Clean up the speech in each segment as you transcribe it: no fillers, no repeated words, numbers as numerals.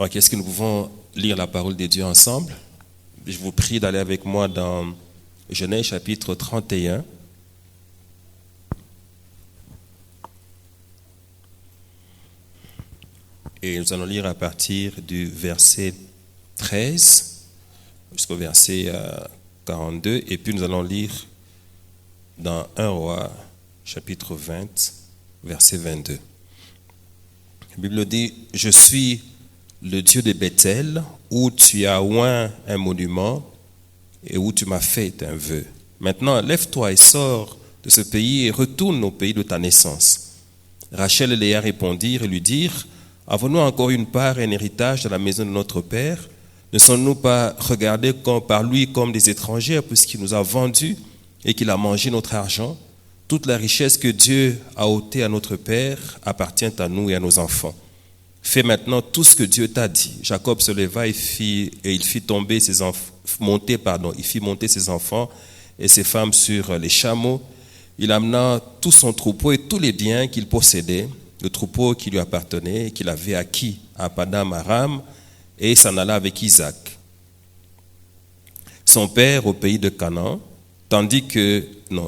Ok, est-ce que nous pouvons lire la parole de Dieu ensemble? Je vous prie d'aller avec moi dans Genèse chapitre 31. Et nous allons lire à partir du verset 13 jusqu'au verset 42. Et puis nous allons lire dans 1 Roi chapitre 20, verset 22. La Bible dit, « Je suis le Dieu de Bethel, où tu as oint un monument et où tu m'as fait un vœu. Maintenant, lève-toi et sors de ce pays et retourne au pays de ta naissance. » Rachel et Léa répondirent et lui dirent, « Avons-nous encore une part et un héritage dans la maison de notre père? Ne sommes-nous pas regardés par lui comme des étrangers, puisqu'il nous a vendus et qu'il a mangé notre argent? Toute la richesse que Dieu a ôtée à notre père appartient à nous et à nos enfants. Fais maintenant tout ce que Dieu t'a dit. » Jacob se leva et il fit monter ses enfants et ses femmes sur les chameaux. Il amena tout son troupeau et tous les biens qu'il possédait, le troupeau qui lui appartenait, qu'il avait acquis à Paddan Aram, et s'en alla avec Isaac, son père, au pays de Canaan,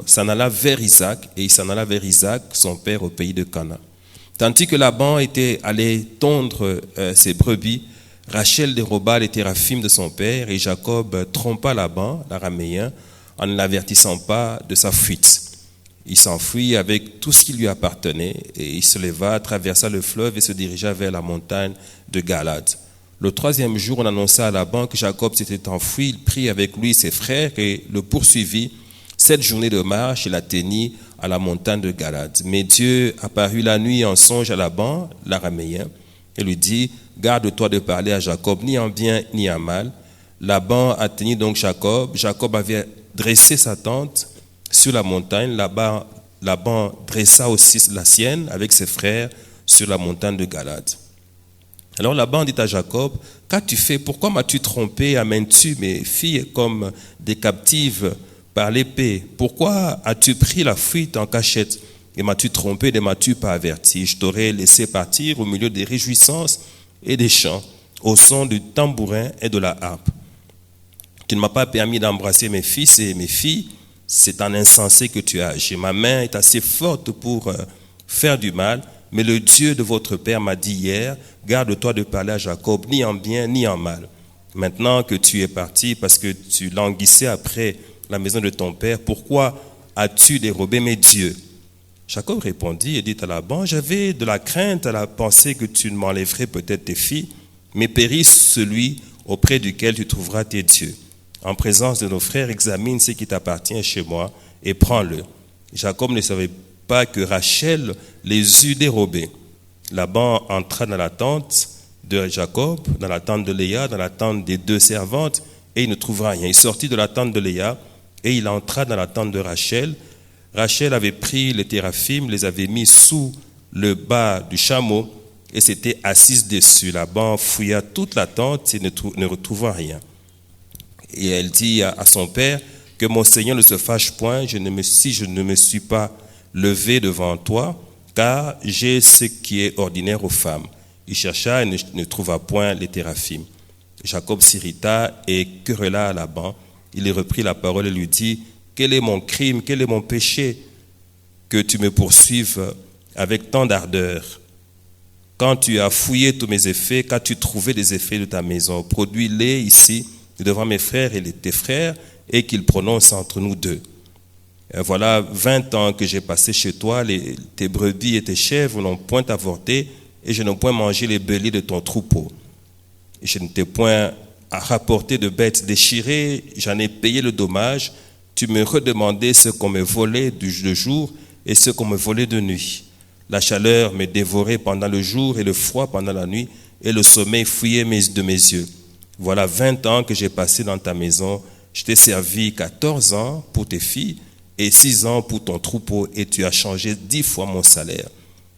s'en alla vers Isaac, et il s'en alla vers Isaac, son père, au pays de Canaan. Tandis que Laban était allé tondre ses brebis, Rachel déroba les téraphim de son père, et Jacob trompa Laban, l'araméen, en ne l'avertissant pas de sa fuite. Il s'enfuit avec tout ce qui lui appartenait, et il se leva, traversa le fleuve et se dirigea vers la montagne de Galad. Le troisième jour, on annonça à Laban que Jacob s'était enfui. Il prit avec lui ses frères et le poursuivit. 7 journées de marche, il atteignit à la montagne de Galad. Mais Dieu apparut la nuit en songe à Laban, l'araméen, et lui dit, « Garde-toi de parler à Jacob, ni en bien ni en mal. » Laban atteignit donc Jacob. Jacob avait dressé sa tente sur la montagne. Laban dressa aussi la sienne avec ses frères sur la montagne de Galad. Alors Laban dit à Jacob, « Qu'as-tu fait? Pourquoi m'as-tu trompé? Amènes-tu mes filles comme des captives par l'épée? Pourquoi as-tu pris la fuite en cachette? Et m'as-tu trompé et ne m'as-tu pas averti? Je t'aurais laissé partir au milieu des réjouissances et des chants, au son du tambourin et de la harpe. Tu ne m'as pas permis d'embrasser mes fils et mes filles. C'est un insensé que tu as agi. Ma main est assez forte pour faire du mal. Mais le Dieu de votre père m'a dit hier, garde-toi de parler à Jacob, ni en bien, ni en mal. Maintenant que tu es parti, parce que tu languissais après la maison de ton père, pourquoi as-tu dérobé mes dieux? » Jacob répondit et dit à Laban, « J'avais de la crainte à la pensée que tu ne m'enlèverais peut-être tes filles, mais périsse celui auprès duquel tu trouveras tes dieux. En présence de nos frères, examine ce qui t'appartient chez moi et prends-le. » Jacob ne savait pas que Rachel les eut dérobés. Laban entra dans la tente de Jacob, dans la tente de Léa, dans la tente des 2 servantes, et il ne trouva rien. Il sortit de la tente de Léa, et il entra dans la tente de Rachel. Rachel avait pris les téraphim, les avait mis sous le bas du chameau, et s'était assise dessus. Laban fouilla toute la tente et ne retrouva rien. Et elle dit à son père, « Que mon Seigneur ne se fâche point, si je ne me suis pas levé devant toi, car j'ai ce qui est ordinaire aux femmes. » Il chercha et ne trouva point les téraphim. Jacob s'irrita et querella Laban. Il lui reprit la parole et lui dit, « Quel est mon crime, quel est mon péché que tu me poursuives avec tant d'ardeur? Quand tu as fouillé tous mes effets, qu'as-tu trouvé des effets de ta maison? Produis-les ici devant mes frères et tes frères, et qu'ils prononcent entre nous deux. Voilà 20 ans que j'ai passé chez toi, tes brebis et tes chèvres n'ont point avorté, et je n'ai point mangé les béliers de ton troupeau. Et je ne t'ai point rapporté de bêtes déchirées, j'en ai payé le dommage. Tu me redemandais ce qu'on me volait de jour et ce qu'on me volait de nuit. La chaleur me dévorait pendant le jour et le froid pendant la nuit, et le sommeil fouillait de mes yeux. Voilà 20 ans que j'ai passé dans ta maison. Je t'ai servi 14 ans pour tes filles et 6 ans pour ton troupeau, et tu as changé 10 fois mon salaire.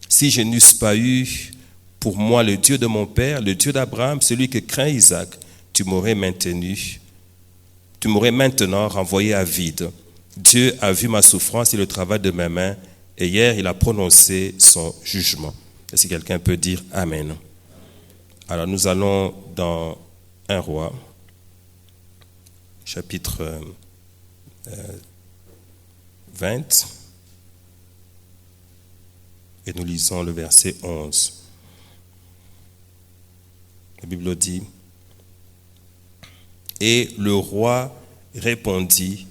Si je n'eusse pas eu pour moi le Dieu de mon père, le Dieu d'Abraham, celui que craint Isaac, tu m'aurais maintenant renvoyé à vide. Dieu a vu ma souffrance et le travail de mes mains, et hier il a prononcé son jugement. Est-ce que quelqu'un peut dire Amen? Alors nous allons dans 1 Roi, chapitre 20, et nous lisons le verset 11. La Bible dit: Et le roi répondit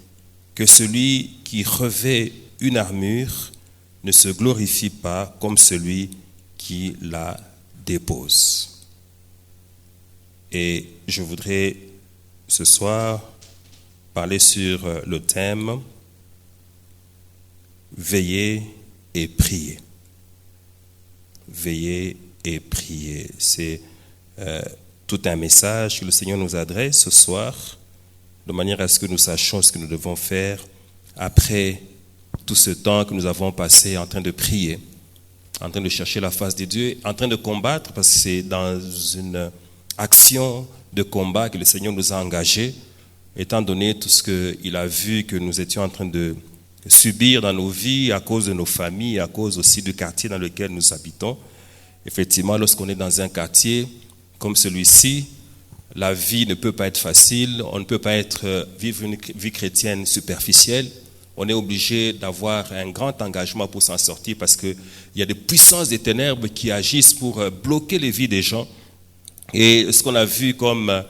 que celui qui revêt une armure ne se glorifie pas comme celui qui la dépose. Et je voudrais ce soir parler sur le thème veiller et prier. Veiller et prier. C'est tout un message que le Seigneur nous adresse ce soir, de manière à ce que nous sachions ce que nous devons faire après tout ce temps que nous avons passé en train de prier, en train de chercher la face de Dieu, en train de combattre, parce que c'est dans une action de combat que le Seigneur nous a engagés, étant donné tout ce qu'il a vu que nous étions en train de subir dans nos vies à cause de nos familles, à cause aussi du quartier dans lequel nous habitons. Effectivement, lorsqu'on est dans un quartier comme celui-ci, la vie ne peut pas être facile, on ne peut pas vivre une vie chrétienne superficielle. On est obligé d'avoir un grand engagement pour s'en sortir parce qu'il y a des puissances des ténèbres qui agissent pour bloquer les vies des gens. Et ce qu'on a vu comme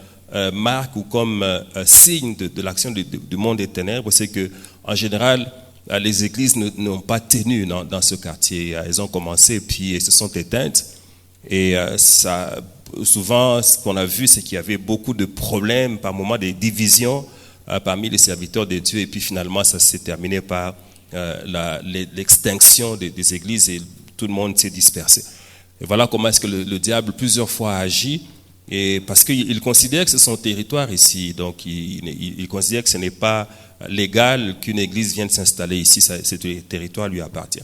marque ou comme signe de l'action du monde des ténèbres, c'est que en général, les églises n'ont pas tenu dans ce quartier. Elles ont commencé puis elles se sont éteintes. Et souvent, ce qu'on a vu, c'est qu'il y avait beaucoup de problèmes, par moments des divisions parmi les serviteurs de Dieu. Et puis finalement, ça s'est terminé par l'extinction des églises et tout le monde s'est dispersé. Et voilà comment est-ce que le diable plusieurs fois agit. Et parce qu'il considère que c'est son territoire ici. Donc il considère que ce n'est pas légal qu'une église vienne s'installer ici. Ce territoire lui appartient.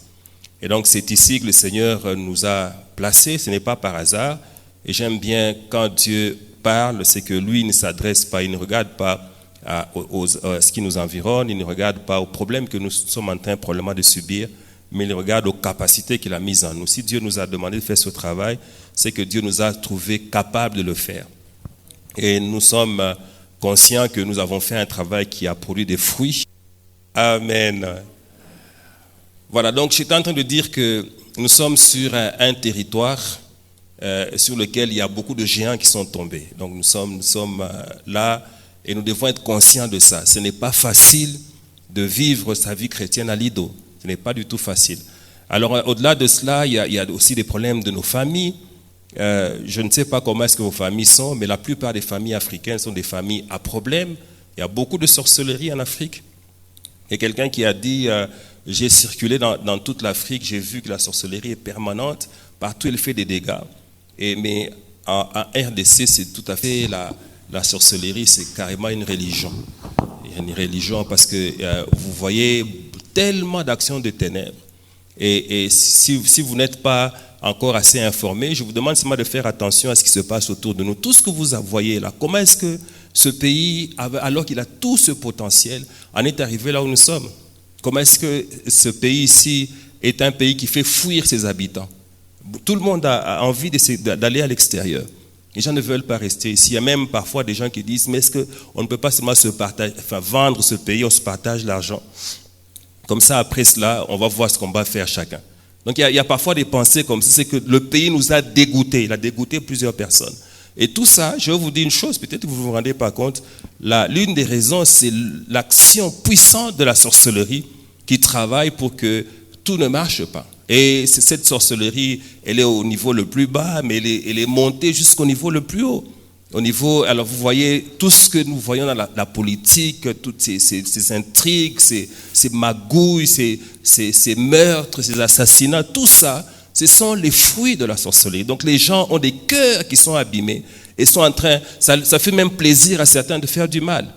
Et donc c'est ici que le Seigneur nous a placés. Ce n'est pas par hasard. Et j'aime bien quand Dieu parle, c'est que lui ne s'adresse pas, il ne regarde pas à ce qui nous environne, il ne regarde pas aux problèmes que nous sommes en train probablement de subir, mais il regarde aux capacités qu'il a mises en nous. Si Dieu nous a demandé de faire ce travail, c'est que Dieu nous a trouvés capables de le faire. Et nous sommes conscients que nous avons fait un travail qui a produit des fruits. Amen. Voilà, donc j'étais en train de dire que nous sommes sur un territoire sur lequel il y a beaucoup de géants qui sont tombés. Donc nous sommes là et nous devons être conscients de ça. Ce n'est pas facile de vivre sa vie chrétienne à Lido. Ce n'est pas du tout facile. Alors au-delà de cela, il y a aussi des problèmes de nos familles. Je ne sais pas comment est-ce que vos familles sont, mais la plupart des familles africaines sont des familles à problème. Il y a beaucoup de sorcellerie en Afrique. Il y a quelqu'un qui a dit, j'ai circulé dans toute l'Afrique, j'ai vu que la sorcellerie est permanente, partout elle fait des dégâts. Mais en RDC, c'est tout à fait la sorcellerie, c'est carrément une religion. Une religion parce que vous voyez tellement d'actions de ténèbres. Et si vous n'êtes pas encore assez informé, je vous demande seulement de faire attention à ce qui se passe autour de nous. Tout ce que vous voyez là, comment est-ce que ce pays, alors qu'il a tout ce potentiel, en est arrivé là où nous sommes? Comment est-ce que ce pays ici est un pays qui fait fuir ses habitants? Tout le monde a envie d'aller à l'extérieur. Les gens ne veulent pas rester ici. Il y a même parfois des gens qui disent, mais est-ce qu'on ne peut pas seulement vendre ce pays, on se partage l'argent? Comme ça, après cela, on va voir ce qu'on va faire chacun. Donc il y a parfois des pensées comme ça, c'est que le pays nous a dégoûtés. Il a dégoûté plusieurs personnes. Et tout ça, je vais vous dire une chose, peut-être que vous ne vous rendez pas compte, l'une des raisons, c'est l'action puissante de la sorcellerie qui travaille pour que tout ne marche pas. Et cette sorcellerie, elle est au niveau le plus bas, mais elle est montée jusqu'au niveau le plus haut. Alors vous voyez tout ce que nous voyons dans la politique, toutes ces intrigues, ces magouilles, ces meurtres, ces assassinats, tout ça, ce sont les fruits de la sorcellerie. Donc les gens ont des cœurs qui sont abîmés et sont en train, ça fait même plaisir à certains de faire du mal.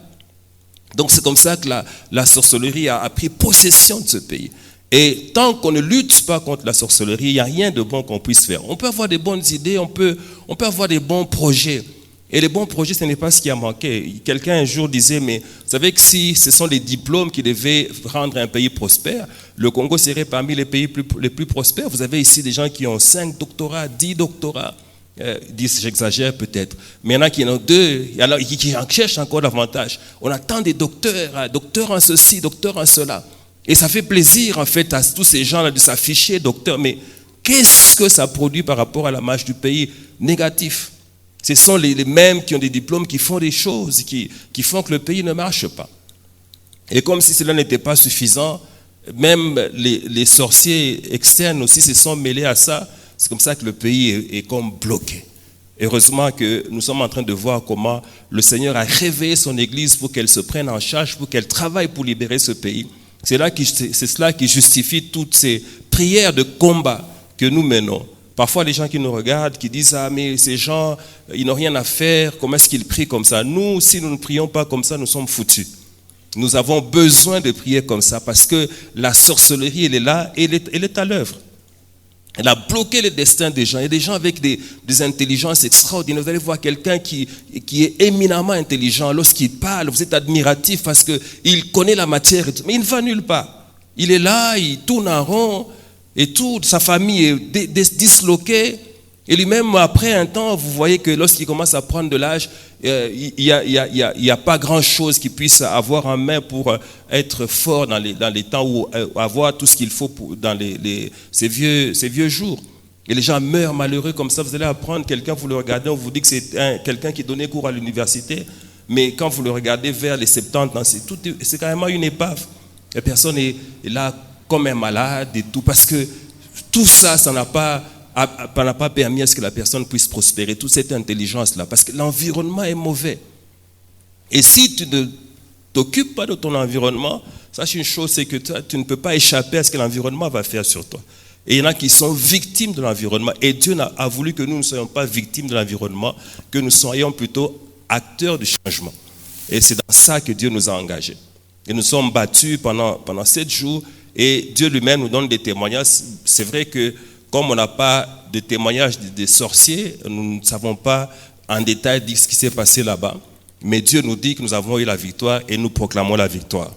Donc c'est comme ça que la sorcellerie a pris possession de ce pays. Et tant qu'on ne lutte pas contre la sorcellerie, il n'y a rien de bon qu'on puisse faire. On peut avoir des bonnes idées, on peut avoir des bons projets. Et les bons projets, ce n'est pas ce qui a manqué. Quelqu'un un jour disait, mais vous savez que si ce sont les diplômes qui devaient rendre un pays prospère, le Congo serait parmi les pays les plus prospères. Vous avez ici des gens qui ont 5 doctorats, 10 doctorats. 10, j'exagère peut-être. Mais il y en a qui en ont 2, qui en cherchent encore davantage. On attend des docteurs, docteurs en ceci, docteurs en cela. Et ça fait plaisir en fait à tous ces gens-là de s'afficher docteur. Mais qu'est-ce que ça produit par rapport à la marche du pays? Négatif. Ce sont les mêmes qui ont des diplômes, qui font des choses, qui font que le pays ne marche pas. Et comme si cela n'était pas suffisant, même les sorciers externes aussi se sont mêlés à ça. C'est comme ça que le pays est comme bloqué. Heureusement que nous sommes en train de voir comment le Seigneur a réveillé son Église pour qu'elle se prenne en charge, pour qu'elle travaille pour libérer ce pays. C'est cela qui justifie toutes ces prières de combat que nous menons. Parfois, les gens qui nous regardent, qui disent « Ah, mais ces gens, ils n'ont rien à faire, comment est-ce qu'ils prient comme ça ?» Nous, si nous ne prions pas comme ça, nous sommes foutus. Nous avons besoin de prier comme ça parce que la sorcellerie, elle est là et elle est à l'œuvre. Elle a bloqué le destin des gens. Il y a des gens avec des intelligences extraordinaires. Vous allez voir quelqu'un qui est éminemment intelligent. Lorsqu'il parle, vous êtes admiratif parce qu'il connaît la matière. Mais il ne va nulle part. Il est là, il tourne en rond. Et toute sa famille est disloquée. Et lui-même, après un temps, vous voyez que lorsqu'il commence à prendre de l'âge, il n'y a pas grand-chose qu'il puisse avoir en main pour être fort dans les temps ou avoir tout ce qu'il faut dans ces vieux jours. Et les gens meurent malheureux comme ça. Vous allez apprendre quelqu'un, vous le regardez, on vous dit que c'est quelqu'un qui donnait cours à l'université, mais quand vous le regardez vers les 70, c'est carrément une épave. La personne est là comme un malade et tout, parce que tout ça, ça n'a pas permis à ce que la personne puisse prospérer, toute cette intelligence-là, parce que l'environnement est mauvais. Et si tu ne t'occupes pas de ton environnement, sache une chose, c'est que tu ne peux pas échapper à ce que l'environnement va faire sur toi. Et il y en a qui sont victimes de l'environnement. Et Dieu a voulu que nous ne soyons pas victimes de l'environnement, que nous soyons plutôt acteurs du changement. Et c'est dans ça que Dieu nous a engagés. Et nous sommes battus pendant 7 jours, et Dieu lui-même nous donne des témoignages. C'est vrai que comme on n'a pas de témoignages des sorciers, nous ne savons pas en détail ce qui s'est passé là-bas. Mais Dieu nous dit que nous avons eu la victoire et nous proclamons la victoire.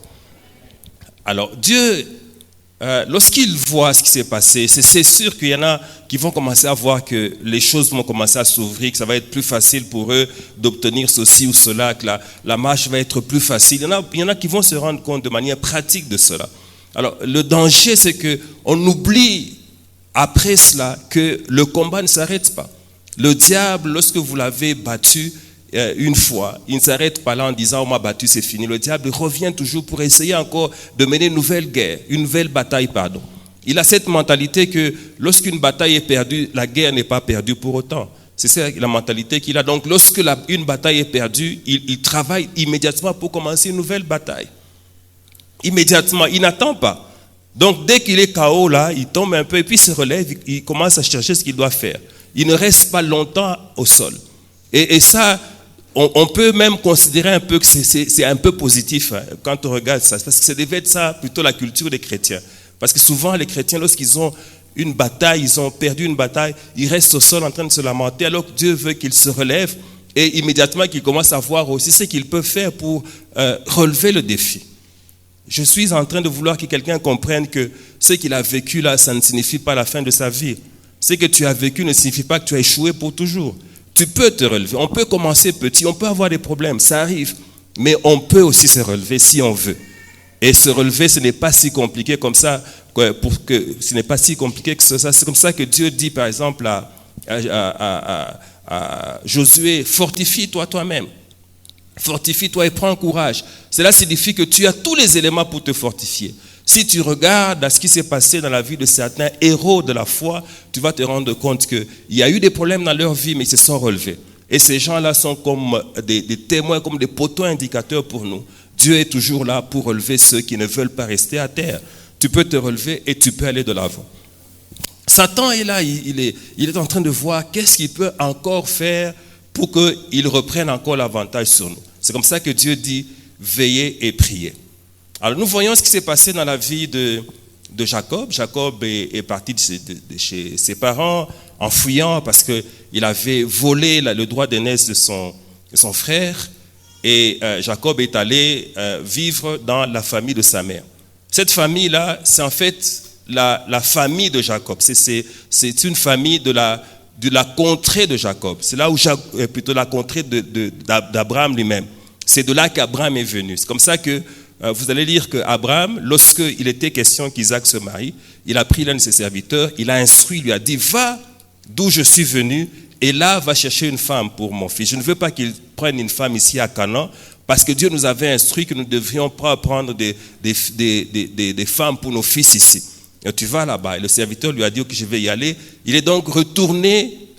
Alors Dieu, lorsqu'il voit ce qui s'est passé, c'est sûr qu'il y en a qui vont commencer à voir que les choses vont commencer à s'ouvrir, que ça va être plus facile pour eux d'obtenir ceci ou cela, que la marche va être plus facile. Il y en a qui vont se rendre compte de manière pratique de cela. Alors le danger, c'est qu'on oublie après cela que le combat ne s'arrête pas. Le diable, lorsque vous l'avez battu une fois, il ne s'arrête pas là en disant « on m'a battu, c'est fini ». Le diable revient toujours pour essayer encore de mener une nouvelle guerre, une nouvelle bataille, pardon. Il a cette mentalité que lorsqu'une bataille est perdue, la guerre n'est pas perdue pour autant. C'est ça la mentalité qu'il a. Donc lorsque une bataille est perdue, il travaille immédiatement pour commencer une nouvelle bataille. Immédiatement, il n'attend pas. Donc dès qu'il est KO là, il tombe un peu et puis il se relève, il commence à chercher ce qu'il doit faire. Il ne reste pas longtemps au sol. Et ça, on peut même considérer un peu que c'est un peu positif quand on regarde ça. Parce que ça devait être ça plutôt la culture des chrétiens. Parce que souvent les chrétiens, lorsqu'ils ont une bataille, ils ont perdu une bataille, ils restent au sol en train de se lamenter alors que Dieu veut qu'ils se relèvent et immédiatement qu'ils commencent à voir aussi ce qu'ils peuvent faire pour relever le défi. Je suis en train de vouloir que quelqu'un comprenne que ce qu'il a vécu là, ça ne signifie pas la fin de sa vie. Ce que tu as vécu ne signifie pas que tu as échoué pour toujours. Tu peux te relever. On peut commencer petit, on peut avoir des problèmes, ça arrive. Mais on peut aussi se relever si on veut. Et se relever, ce n'est pas si compliqué comme ça. Ce n'est pas si compliqué que ça. C'est comme ça que Dieu dit, par exemple, à Josué, fortifie-toi toi-même. Fortifie-toi et prends courage. Cela signifie que tu as tous les éléments pour te fortifier. Si tu regardes à ce qui s'est passé dans la vie de certains héros de la foi, tu vas te rendre compte qu'il y a eu des problèmes dans leur vie, mais ils se sont relevés. Et ces gens-là sont comme des témoins, comme des poteaux indicateurs pour nous. Dieu est toujours là pour relever ceux qui ne veulent pas rester à terre. Tu peux te relever et tu peux aller de l'avant. Satan est là, il est en train de voir qu'est-ce qu'il peut encore faire pour qu'il reprenne encore l'avantage sur nous. C'est comme ça que Dieu dit, veillez et priez. Alors nous voyons ce qui s'est passé dans la vie de Jacob. Jacob est parti de chez ses parents en fuyant parce qu'il avait volé le droit d'aînesse de son frère. Et Jacob est allé vivre dans la famille de sa mère. Cette famille-là, c'est en fait la famille de Jacob. C'est une famille de de la contrée de Jacob. C'est là où plutôt la contrée d'Abraham lui-même. C'est de là qu'Abraham est venu. C'est comme ça que vous allez lire qu'Abraham, lorsqu'il était question qu'Isaac se marie, il a pris l'un de ses serviteurs, il a instruit, il lui a dit, va d'où je suis venu, et là, va chercher une femme pour mon fils. Je ne veux pas qu'il prenne une femme ici à Canaan, parce que Dieu nous avait instruit que nous ne devrions pas prendre des femmes pour nos fils ici. Et tu vas là-bas. Et le serviteur lui a dit, ok, je vais y aller. Il est donc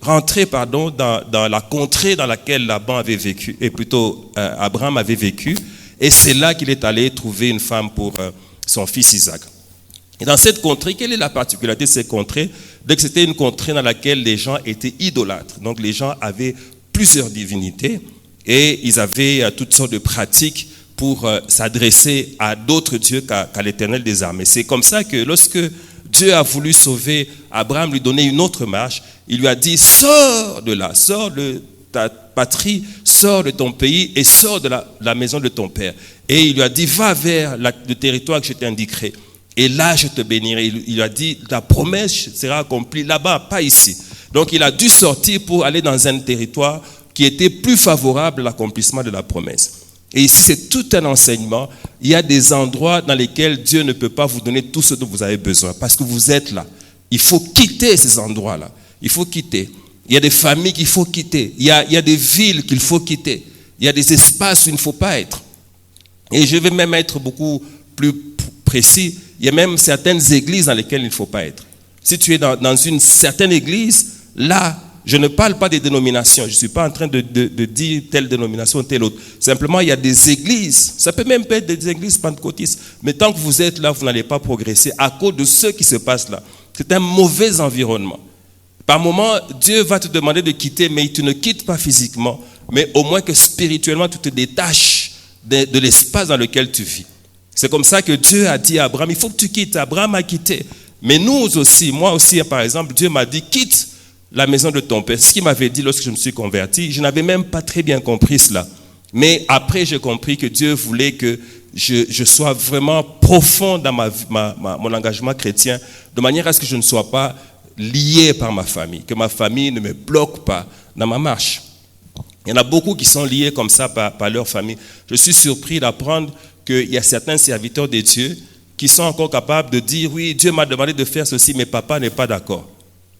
rentré dans la contrée dans laquelle Laban avait vécu, et plutôt Abraham avait vécu. Et c'est là qu'il est allé trouver une femme pour son fils Isaac. Et dans cette contrée, quelle est la particularité de cette contrée? Donc c'était une contrée dans laquelle les gens étaient idolâtres. Donc les gens avaient plusieurs divinités et ils avaient toutes sortes de pratiques pour s'adresser à d'autres dieux qu'à l'Éternel des armées. C'est comme ça que lorsque Dieu a voulu sauver Abraham, lui donner une autre marche, il lui a dit, sors de là, sors de ta patrie, sors de ton pays et sors de la maison de ton père. Et il lui a dit, va vers le territoire que je t'indiquerai. Et là, je te bénirai. Il a dit, ta promesse sera accomplie là-bas, pas ici. Donc, il a dû sortir pour aller dans un territoire qui était plus favorable à l'accomplissement de la promesse. Et ici, c'est tout un enseignement. Il y a des endroits dans lesquels Dieu ne peut pas vous donner tout ce dont vous avez besoin parce que vous êtes là. Il faut quitter ces endroits-là. Il faut quitter. Il y a des familles qu'il faut quitter. Il y a des villes qu'il faut quitter. Il y a des espaces où il ne faut pas être. Et je vais même être beaucoup plus précis. Il y a même certaines églises dans lesquelles il ne faut pas être. Si tu es dans une certaine église, là, je ne parle pas des dénominations. Je ne suis pas en train de dire telle dénomination, telle autre. Simplement, il y a des églises. Ça peut même être des églises pentecôtistes. Mais tant que vous êtes là, vous n'allez pas progresser à cause de ce qui se passe là. C'est un mauvais environnement. Par moment, Dieu va te demander de quitter, mais tu ne quittes pas physiquement, mais au moins que spirituellement, tu te détaches de l'espace dans lequel tu vis. C'est comme ça que Dieu a dit à Abraham, il faut que tu quittes. Abraham a quitté. Mais nous aussi, moi aussi, par exemple, Dieu m'a dit, quitte la maison de ton père. C'est ce qu'il m'avait dit lorsque je me suis converti. Je n'avais même pas très bien compris cela. Mais après, j'ai compris que Dieu voulait que je sois vraiment profond dans mon engagement chrétien, de manière à ce que je ne sois pas lié par ma famille, que ma famille ne me bloque pas dans ma marche. Il y en a beaucoup qui sont liés comme ça par leur famille. Je suis surpris d'apprendre qu'il y a certains serviteurs de Dieu qui sont encore capables de dire, oui, Dieu m'a demandé de faire ceci, mais papa n'est pas d'accord.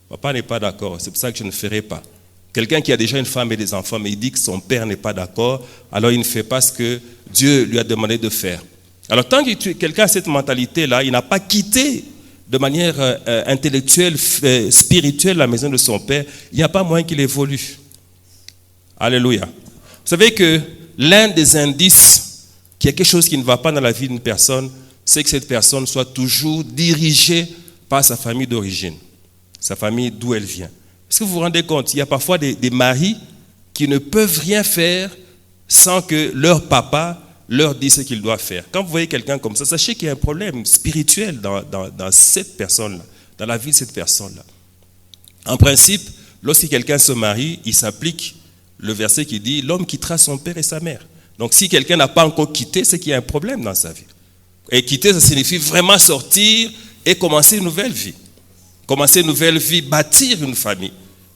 Papa n'est pas d'accord, c'est pour ça que je ne ferai pas. Quelqu'un qui a déjà une femme et des enfants, mais il dit que son père n'est pas d'accord, alors il ne fait pas ce que Dieu lui a demandé de faire. Alors tant que quelqu'un a cette mentalité-là, il n'a pas quitté de manière intellectuelle, spirituelle la maison de son père, il n'y a pas moyen qu'il évolue. Alléluia. Vous savez que l'un des indices qu'il y a quelque chose qui ne va pas dans la vie d'une personne, c'est que cette personne soit toujours dirigée par sa famille d'origine, sa famille d'où elle vient. Est-ce que vous vous rendez compte, il y a parfois des maris qui ne peuvent rien faire sans que leur papa leur dise ce qu'ils doivent faire. Quand vous voyez quelqu'un comme ça, sachez qu'il y a un problème spirituel dans cette personne-là, dans la vie de cette personne-là. En principe, lorsque quelqu'un se marie, il s'applique le verset qui dit « L'homme quittera son père et sa mère ». Donc si quelqu'un n'a pas encore quitté, c'est qu'il y a un problème dans sa vie. Et quitter, ça signifie vraiment sortir et commencer une nouvelle vie. Commencer une nouvelle vie, bâtir une famille.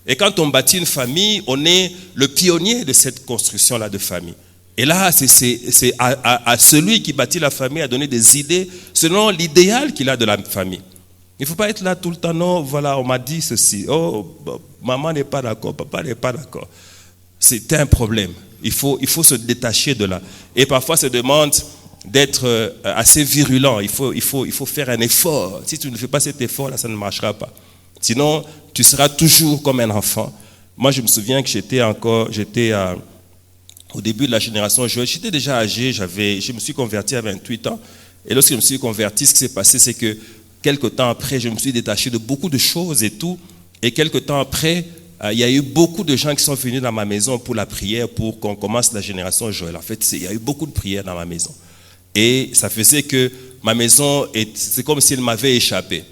Et quand on bâtit une famille, on est le pionnier de cette construction-là de famille. Et là, c'est à celui qui bâtit la famille à donner des idées selon l'idéal qu'il a de la famille. Il ne faut pas être là tout le temps, non, voilà, on m'a dit ceci. Oh, maman n'est pas d'accord, papa n'est pas d'accord. C'est un problème. Il faut se détacher de là. Et parfois, ça demande d'être assez virulent. Il faut faire un effort. Si tu ne fais pas cet effort-là, ça ne marchera pas. Sinon, tu seras toujours comme un enfant. Moi, je me souviens que j'étais au début de la génération Joël. J'étais déjà âgé, je me suis converti à 28 ans. Et lorsque je me suis converti, ce qui s'est passé, c'est que quelques temps après, je me suis détaché de beaucoup de choses et tout. Et quelques temps après, il y a eu beaucoup de gens qui sont venus dans ma maison pour la prière, pour qu'on commence la génération Joël. En fait, il y a eu beaucoup de prières dans ma maison. Et ça faisait que ma maison, c'est comme si elle m'avait échappé.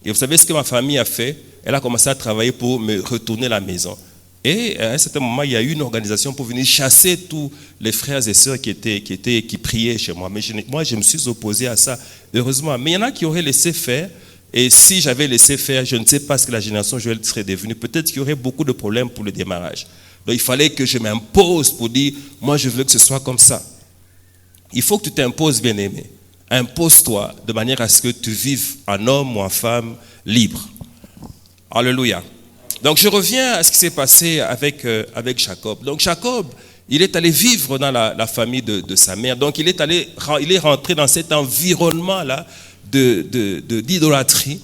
Et vous savez ce que ma famille a fait? Elle a commencé à travailler pour me retourner la maison. Et à un certain moment, il y a eu une organisation pour venir chasser tous les frères et sœurs qui priaient chez moi. Mais moi, je me suis opposé à ça, heureusement. Mais il y en a qui auraient laissé faire, Et si j'avais laissé faire, je ne sais pas ce que la génération Joël serait devenue. Peut-être qu'il y aurait beaucoup de problèmes pour le démarrage. Donc il fallait que je m'impose pour dire, moi je veux que ce soit comme ça. Il faut que tu t'imposes, bien-aimé. Impose-toi de manière à ce que tu vives en homme ou en femme libre. Alléluia. Donc je reviens à ce qui s'est passé avec Jacob. Donc Jacob, il est allé vivre dans la famille de sa mère. Donc il est rentré dans cet environnement-là d'idolâtrie.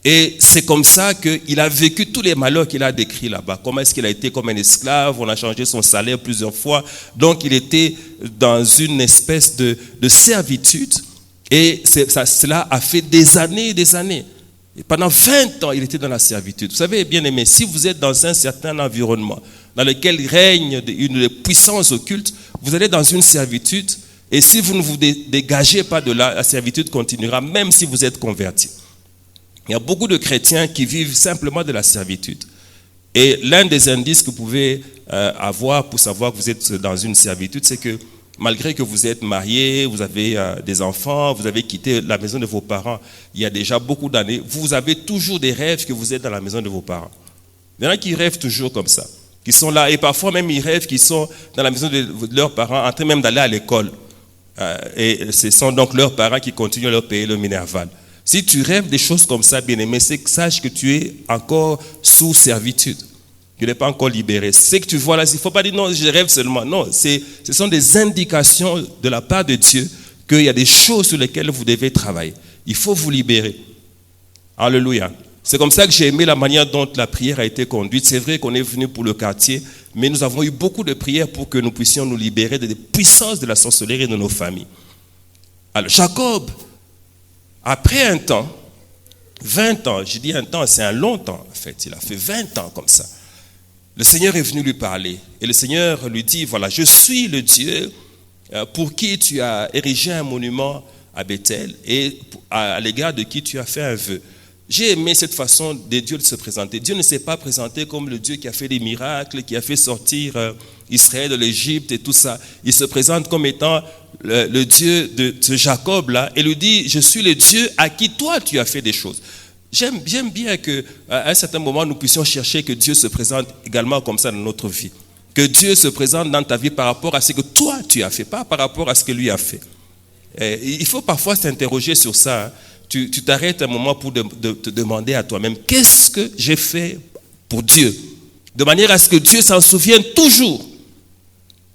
Et c'est comme ça qu'il a vécu tous les malheurs qu'il a décrits là-bas. Comment est-ce qu'il a été comme un esclave, on a changé son salaire plusieurs fois. Donc il était dans une espèce de servitude. Et cela a fait des années et des années. Et pendant 20 ans, il était dans la servitude. Vous savez, bien aimé, si vous êtes dans un certain environnement dans lequel règne une puissance occulte, vous allez dans une servitude. Et si vous ne vous dégagez pas de là, la servitude continuera, même si vous êtes converti. Il y a beaucoup de chrétiens qui vivent simplement de la servitude. Et l'un des indices que vous pouvez avoir pour savoir que vous êtes dans une servitude, c'est que malgré que vous êtes marié, vous avez des enfants, vous avez quitté la maison de vos parents il y a déjà beaucoup d'années, vous avez toujours des rêves que vous êtes dans la maison de vos parents. Il y en a qui rêvent toujours comme ça, qui sont là, et parfois même ils rêvent qu'ils sont dans la maison de leurs parents, en train même d'aller à l'école. Et ce sont donc leurs parents qui continuent à leur payer le minerval. Si tu rêves des choses comme ça, bien-aimé, c'est que sache que tu es encore sous servitude. Tu n'es pas encore libéré. C'est que tu vois là, il ne faut pas dire non, je rêve seulement. Non, ce sont des indications de la part de Dieu qu'il y a des choses sur lesquelles vous devez travailler. Il faut vous libérer. Alléluia. C'est comme ça que j'ai aimé la manière dont la prière a été conduite. C'est vrai qu'on est venu pour le quartier, mais nous avons eu beaucoup de prières pour que nous puissions nous libérer des puissances de la sorcellerie de nos familles. Alors, Jacob, après un temps, 20 ans, je dis un temps, c'est un long temps en fait, il a fait 20 ans comme ça. Le Seigneur est venu lui parler et le Seigneur lui dit, voilà, je suis le Dieu pour qui tu as érigé un monument à Bethel et à l'égard de qui tu as fait un vœu. J'ai aimé cette façon de Dieu de se présenter. Dieu ne s'est pas présenté comme le Dieu qui a fait des miracles, qui a fait sortir Israël de l'Égypte et tout ça. Il se présente comme étant le Dieu de Jacob là et lui dit, je suis le Dieu à qui toi tu as fait des choses. J'aime bien qu'à un certain moment nous puissions chercher que Dieu se présente également comme ça dans notre vie. Que Dieu se présente dans ta vie par rapport à ce que toi tu as fait, pas par rapport à ce que lui a fait. Et il faut parfois s'interroger sur ça. Hein. Tu t'arrêtes un moment pour te demander à toi-même, qu'est-ce que j'ai fait pour Dieu? De manière à ce que Dieu s'en souvienne toujours.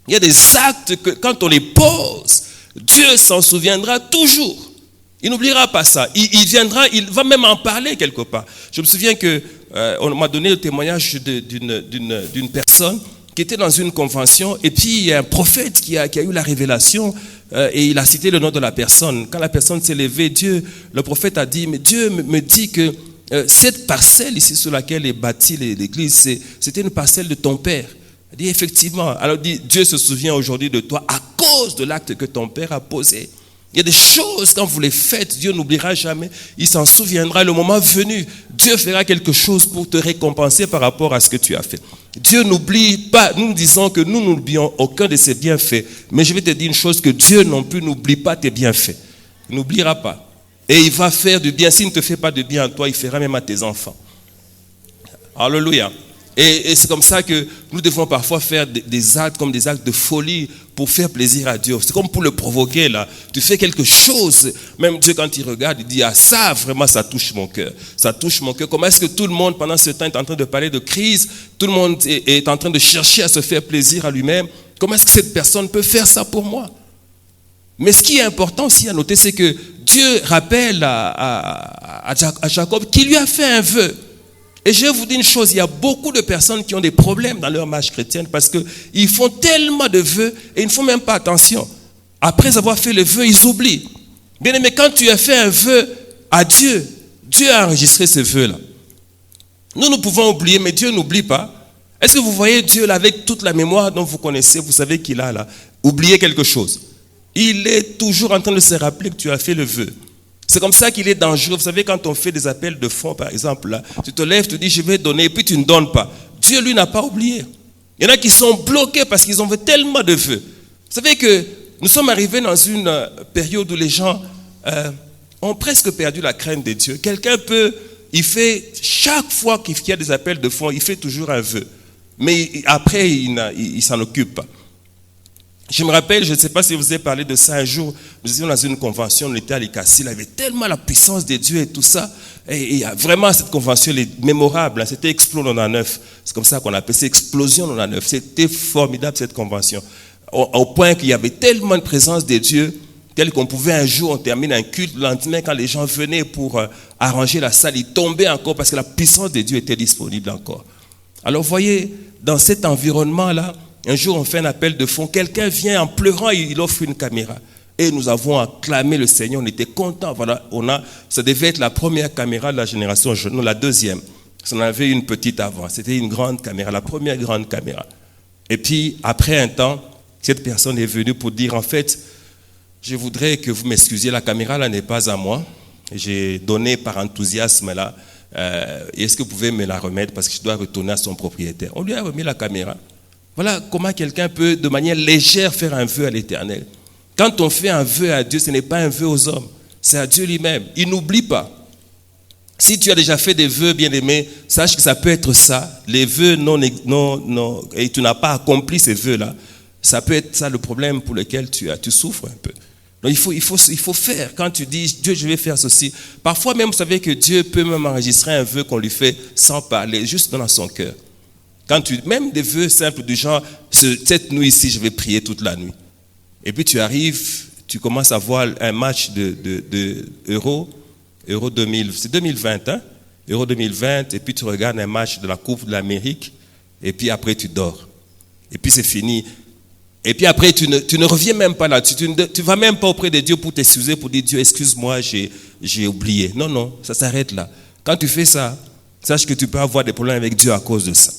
Il y a des actes que quand on les pose, Dieu s'en souviendra toujours. Il n'oubliera pas ça. Il viendra, il va même en parler quelque part. Je me souviens qu'on m'a donné le témoignage d'une personne qui était dans une convention et puis il y a un prophète qui a eu la révélation et il a cité le nom de la personne. Quand la personne s'est levée, le prophète a dit, mais Dieu me dit que cette parcelle ici sur laquelle est bâtie l'église, c'était une parcelle de ton père. Il dit effectivement. Alors Dieu se souvient aujourd'hui de toi à cause de l'acte que ton père a posé. Il y a des choses, quand vous les faites, Dieu n'oubliera jamais. Il s'en souviendra le moment venu. Dieu fera quelque chose pour te récompenser par rapport à ce que tu as fait. Dieu n'oublie pas. Nous disons que nous n'oublions aucun de ses bienfaits. Mais je vais te dire une chose, que Dieu non plus n'oublie pas tes bienfaits. Il n'oubliera pas. Et il va faire du bien. S'il ne te fait pas de bien à toi, il fera même à tes enfants. Alléluia. Et c'est comme ça que nous devons parfois faire des actes comme des actes de folie pour faire plaisir à Dieu. C'est comme pour le provoquer là. Tu fais quelque chose, même Dieu quand il regarde, il dit, ah ça vraiment ça touche mon cœur. Ça touche mon cœur. Comment est-ce que tout le monde pendant ce temps est en train de parler de crise, tout le monde est en train de chercher à se faire plaisir à lui-même. Comment est-ce que cette personne peut faire ça pour moi? Mais ce qui est important aussi à noter, c'est que Dieu rappelle à Jacob qu'il lui a fait un vœu. Et je vais vous dire une chose, il y a beaucoup de personnes qui ont des problèmes dans leur marche chrétienne parce qu'ils font tellement de vœux et ils ne font même pas attention. Après avoir fait le vœu, ils oublient. Bien aimé, quand tu as fait un vœu à Dieu, Dieu a enregistré ce vœu-là. Nous pouvons oublier, mais Dieu n'oublie pas. Est-ce que vous voyez Dieu là avec toute la mémoire dont vous connaissez, vous savez qu'il a là, oublié quelque chose? Il est toujours en train de se rappeler que tu as fait le vœu. C'est comme ça qu'il est dangereux. Vous savez, quand on fait des appels de fonds, par exemple, là, tu te lèves, tu dis, je vais donner, et puis tu ne donnes pas. Dieu, lui, n'a pas oublié. Il y en a qui sont bloqués parce qu'ils ont fait tellement de vœux. Vous savez que nous sommes arrivés dans une période où les gens ont presque perdu la crainte de Dieu. Quelqu'un il fait, chaque fois qu'il y a des appels de fonds, il fait toujours un vœu. Mais après, il s'en occupe pas. Je me rappelle, je ne sais pas si vous avez parlé de ça un jour, nous étions dans une convention, on était à l'ICACI, il avait tellement la puissance de Dieu et tout ça. Et vraiment, cette convention, elle est mémorable. Hein, c'était Explo 99. C'est comme ça qu'on appelait ça, Explosion 99. C'était formidable, cette convention. Au point qu'il y avait tellement de présence de Dieu, tel qu'on pouvait un jour, on termine un culte, le lendemain, quand les gens venaient pour arranger la salle, ils tombaient encore parce que la puissance de Dieu était disponible encore. Alors, vous voyez, dans cet environnement-là, un jour, on fait un appel de fonds. Quelqu'un vient en pleurant, il offre une caméra. Et nous avons acclamé le Seigneur, on était contents. Voilà, ça devait être la première caméra de la génération jeune, non, la deuxième. On avait une petite avant. C'était une grande caméra, la première grande caméra. Et puis, après un temps, cette personne est venue pour dire, en fait, je voudrais que vous m'excusiez, la caméra là n'est pas à moi. J'ai donné par enthousiasme là. Est-ce que vous pouvez me la remettre parce que je dois retourner à son propriétaire. On lui a remis la caméra. Voilà comment quelqu'un peut, de manière légère, faire un vœu à l'Éternel. Quand on fait un vœu à Dieu, ce n'est pas un vœu aux hommes, c'est à Dieu lui-même. Il n'oublie pas. Si tu as déjà fait des vœux, bien-aimés, sache que ça peut être ça. Les vœux non, et tu n'as pas accompli ces vœux-là. Ça peut être ça le problème pour lequel tu souffres un peu. Donc il faut faire. Quand tu dis, Dieu, je vais faire ceci. Parfois même, vous savez que Dieu peut même enregistrer un vœu qu'on lui fait sans parler, juste dans son cœur. Même des vœux simples du genre, cette nuit ici, je vais prier toute la nuit. Et puis tu arrives, tu commences à voir un match de Euro 2000, c'est 2020, hein? Euro 2020, et puis tu regardes un match de la Coupe de l'Amérique, et puis après tu dors. Et puis c'est fini. Et puis après, tu ne reviens même pas là-dessus. Tu ne vas même pas auprès de Dieu pour t'excuser, pour dire, Dieu, excuse-moi, j'ai oublié. Non, ça s'arrête là. Quand tu fais ça, sache que tu peux avoir des problèmes avec Dieu à cause de ça.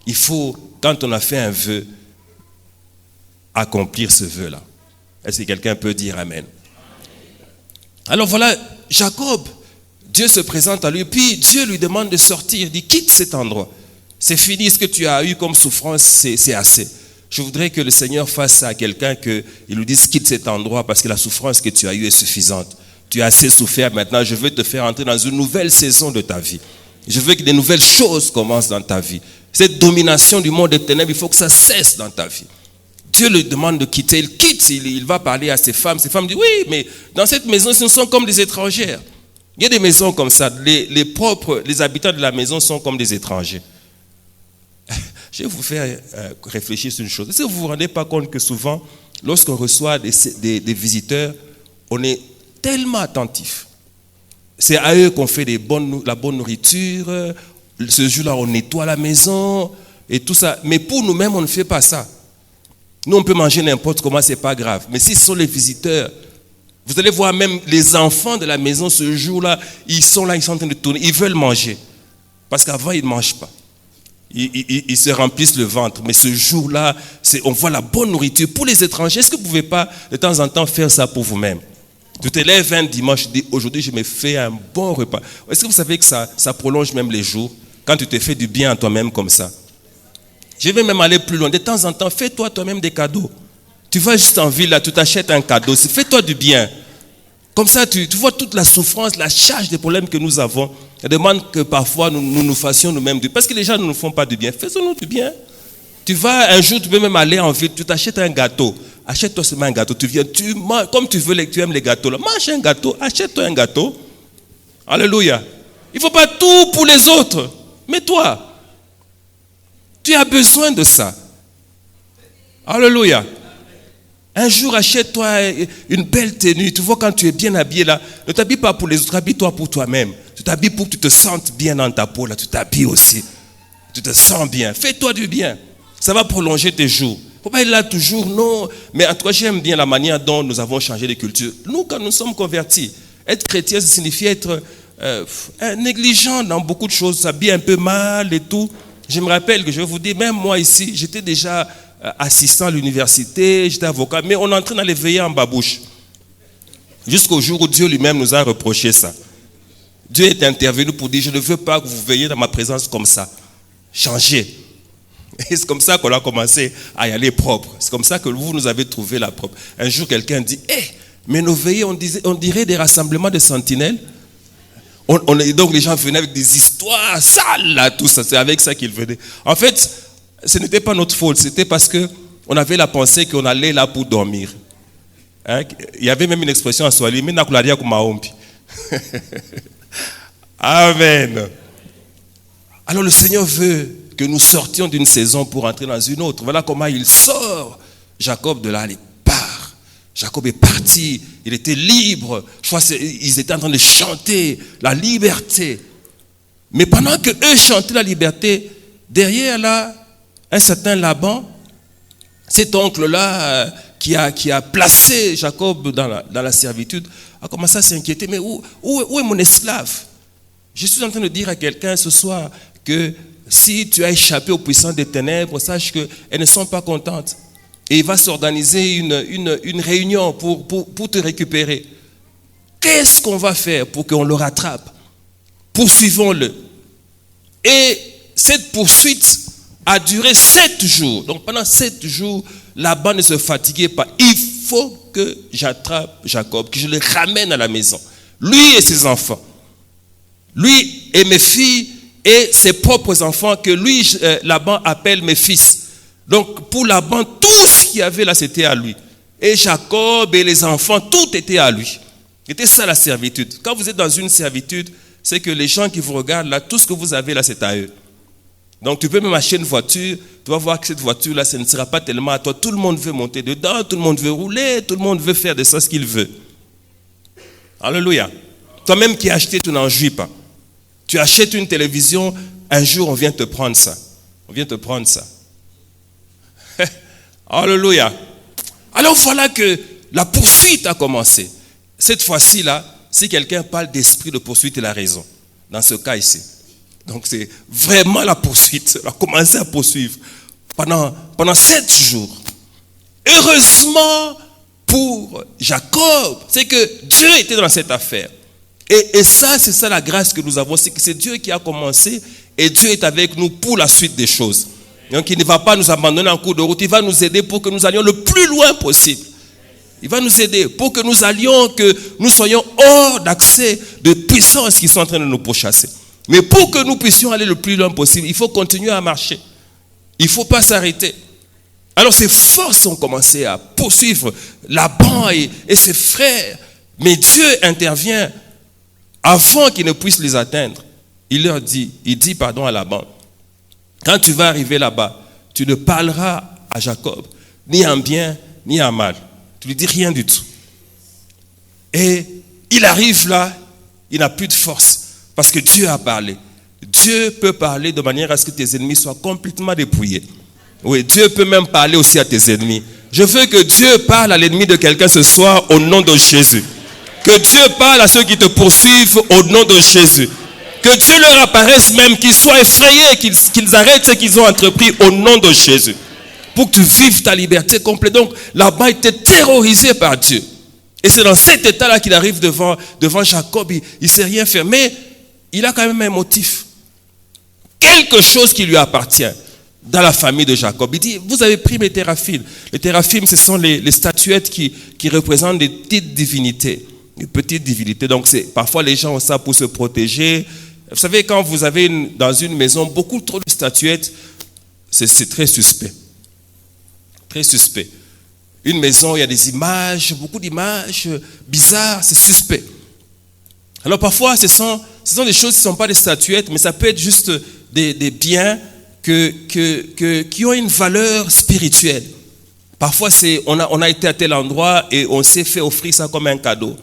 Il faut, quand on a fait un vœu, accomplir ce vœu-là. Est-ce que quelqu'un peut dire Amen? Alors voilà, Jacob, Dieu se présente à lui, puis Dieu lui demande de sortir. Il dit, quitte cet endroit. C'est fini, ce que tu as eu comme souffrance, c'est assez. Je voudrais que le Seigneur fasse ça à quelqu'un, qu'il lui dise, quitte cet endroit, parce que la souffrance que tu as eue est suffisante. Tu as assez souffert, maintenant je veux te faire entrer dans une nouvelle saison de ta vie. Je veux que des nouvelles choses commencent dans ta vie. Cette domination du monde des ténèbres, il faut que ça cesse dans ta vie. Dieu lui demande de quitter, il quitte, il va parler à ses femmes. Ses femmes disent, oui, mais dans cette maison, ce sont comme des étrangères. Il y a des maisons comme ça, les habitants de la maison sont comme des étrangers. Je vais vous faire réfléchir sur une chose. Est-ce que vous ne vous rendez pas compte que souvent, lorsqu'on reçoit des visiteurs, on est tellement attentif. C'est à eux qu'on fait la bonne nourriture. Ce jour-là, on nettoie la maison et tout ça. Mais pour nous-mêmes, on ne fait pas ça. Nous, on peut manger n'importe comment, ce n'est pas grave. Mais si ce sont les visiteurs, vous allez voir même les enfants de la maison, ce jour-là, ils sont là, ils sont en train de tourner. Ils veulent manger. Parce qu'avant, ils ne mangent pas. Ils se remplissent le ventre. Mais ce jour-là, on voit la bonne nourriture. Pour les étrangers, est-ce que vous ne pouvez pas de temps en temps faire ça pour vous-même? Tu te lèves un dimanche, tu dis, aujourd'hui, je me fais un bon repas. Est-ce que vous savez que ça prolonge même les jours? Quand tu te fais du bien à toi-même comme ça. Je vais même aller plus loin. De temps en temps, fais-toi toi-même des cadeaux. Tu vas juste en ville, là, tu t'achètes un cadeau. Fais-toi du bien. Comme ça, tu vois toute la souffrance, la charge des problèmes que nous avons. Ça demande que parfois, nous fassions nous-mêmes du bien. Parce que les gens ne nous font pas du bien. Faisons-nous du bien. Tu vas, un jour, tu peux même aller en ville, tu t'achètes un gâteau. Achète-toi seulement un gâteau. Tu viens, tu manges, comme tu veux, tu aimes les gâteaux. Là. Mange un gâteau, achète-toi un gâteau. Alléluia. Il ne faut pas tout pour les autres. Mais toi, tu as besoin de ça. Alléluia. Un jour, achète-toi une belle tenue. Tu vois, quand tu es bien habillé là, ne t'habille pas pour les autres, habille-toi pour toi-même. Tu t'habilles pour que tu te sentes bien dans ta peau là. Tu t'habilles aussi. Tu te sens bien. Fais-toi du bien. Ça va prolonger tes jours. Il ne faut pas être là toujours, non. Mais en tout cas, j'aime bien la manière dont nous avons changé de culture. Nous, quand nous sommes convertis, être chrétien, ça signifie être négligent dans beaucoup de choses, s'habiller un peu mal et tout. Je me rappelle que je vais vous dire, même moi ici, j'étais déjà assistant à l'université, j'étais avocat, mais on est en train d'aller veiller en babouche. Jusqu'au jour où Dieu lui-même nous a reproché ça. Dieu est intervenu pour dire, je ne veux pas que vous veilliez dans ma présence comme ça. Changez. Et c'est comme ça qu'on a commencé à y aller propre. C'est comme ça que vous nous avez trouvé la propre. Un jour, quelqu'un dit, Mais nos veillées, on dirait des rassemblements de sentinelles. Donc les gens venaient avec des histoires sales, là, tout ça. C'est avec ça qu'ils venaient. En fait, ce n'était pas notre faute. C'était parce qu'on avait la pensée qu'on allait là pour dormir. Hein? Il y avait même une expression en Swahili, mais nakularia kumaombi. Amen. Alors le Seigneur veut que nous sortions d'une saison pour entrer dans une autre. Voilà comment il sort Jacob de là, il part. Jacob est parti, il était libre. Je crois qu'ils étaient en train de chanter la liberté. Mais pendant que eux chantaient la liberté, derrière là, un certain Laban, cet oncle-là qui a placé Jacob dans la servitude, a commencé à s'inquiéter. Mais où est mon esclave? Je suis en train de dire à quelqu'un ce soir que si tu as échappé aux puissances des ténèbres, sache qu'elles ne sont pas contentes. Et il va s'organiser une réunion pour te récupérer. Qu'est-ce qu'on va faire pour qu'on le rattrape? Poursuivons-le. Et cette poursuite a duré 7 jours. Donc pendant 7 jours, Laban ne se fatiguait pas. Il faut que j'attrape Jacob, que je le ramène à la maison. Lui et ses enfants. Lui et mes filles et ses propres enfants que lui, Laban, appelle mes fils. Donc pour Laban, tout ce qu'il y avait là, c'était à lui. Et Jacob et les enfants, tout était à lui. C'était ça la servitude. Quand vous êtes dans une servitude, c'est que les gens qui vous regardent là, tout ce que vous avez là, c'est à eux. Donc tu peux même acheter une voiture, tu vas voir que cette voiture-là, ce ne sera pas tellement à toi. Tout le monde veut monter dedans, tout le monde veut rouler, tout le monde veut faire de ça ce qu'il veut. Alléluia. Toi-même qui as acheté, tu n'en jouis pas. Tu achètes une télévision, un jour on vient te prendre ça. On vient te prendre ça. Alléluia. Alors voilà que la poursuite a commencé. Cette fois-ci là, si quelqu'un parle d'esprit de poursuite, il a raison. Dans ce cas ici. Donc c'est vraiment la poursuite. On a commencé à poursuivre pendant 7 jours. Heureusement pour Jacob, c'est que Dieu était dans cette affaire. Et ça, c'est ça la grâce que nous avons, c'est que c'est Dieu qui a commencé et Dieu est avec nous pour la suite des choses. Donc il ne va pas nous abandonner en cours de route, il va nous aider pour que nous allions le plus loin possible. Il va nous aider pour que nous allions, que nous soyons hors d'accès de puissances qui sont en train de nous pourchasser. Mais pour que nous puissions aller le plus loin possible, il faut continuer à marcher. Il ne faut pas s'arrêter. Alors ces forces ont commencé à poursuivre Laban et ses frères. Mais Dieu intervient avant qu'ils ne puissent les atteindre. Il dit à Laban, quand tu vas arriver là-bas, tu ne parleras à Jacob, ni en bien, ni en mal. Tu ne lui dis rien du tout. Et il arrive là, il n'a plus de force. Parce que Dieu a parlé. Dieu peut parler de manière à ce que tes ennemis soient complètement dépouillés. Oui, Dieu peut même parler aussi à tes ennemis. Je veux que Dieu parle à l'ennemi de quelqu'un ce soir au nom de Jésus. Que Dieu parle à ceux qui te poursuivent au nom de Jésus. Que Dieu leur apparaisse même, qu'ils soient effrayés, qu'ils arrêtent ce qu'ils ont entrepris au nom de Jésus. Pour que tu vives ta liberté complète. Donc, Laban était terrorisé par Dieu. Et c'est dans cet état-là qu'il arrive devant Jacob. Il ne sait rien faire. Mais il a quand même un motif. Quelque chose qui lui appartient dans la famille de Jacob. Il dit, vous avez pris mes téraphimes. Les téraphimes, ce sont les statuettes qui représentent des petites divinités. Des petites divinités. Donc, parfois, les gens ont ça pour se protéger. Vous savez, quand vous avez dans une maison beaucoup trop de statuettes, c'est très suspect. Très suspect. Une maison, il y a des images, beaucoup d'images bizarres, c'est suspect. Alors parfois, ce sont des choses qui ne sont pas des statuettes, mais ça peut être juste des biens qui ont une valeur spirituelle. Parfois, on a été à tel endroit et on s'est fait offrir ça comme un cadeau.